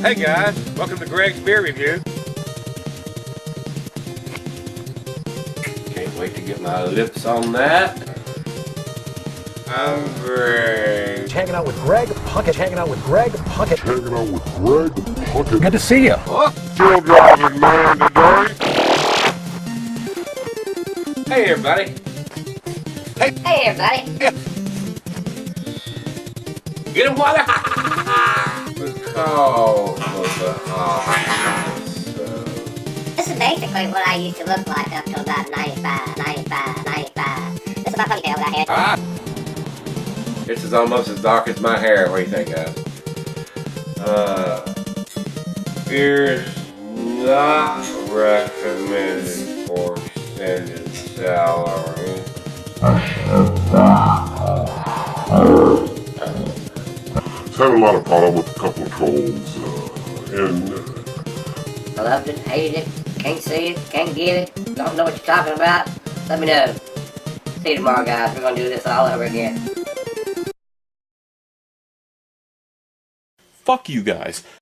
Hey guys, welcome to Greg's Beer Review. Can't wait to get my lips on that. I'm Greg. Hanging out with Greg Puckett. Hanging out with Greg Puckett. Hanging out with Greg Puckett. Good to see you. Still driving man today. Hey everybody. Hey everybody. Get him while they're because of the This is basically what I used to look like up till about 95. This is my ponytail that I had. This is almost as dark as my hair. What do you think, guys? Beer's not recommended for extended salary. It's had a lot of problem with a couple of trolls, and I loved it, hated it, can't see it, can't get it, don't know what you're talking about. Let me know. See you tomorrow, guys. We're gonna do this all over again. Fuck you guys.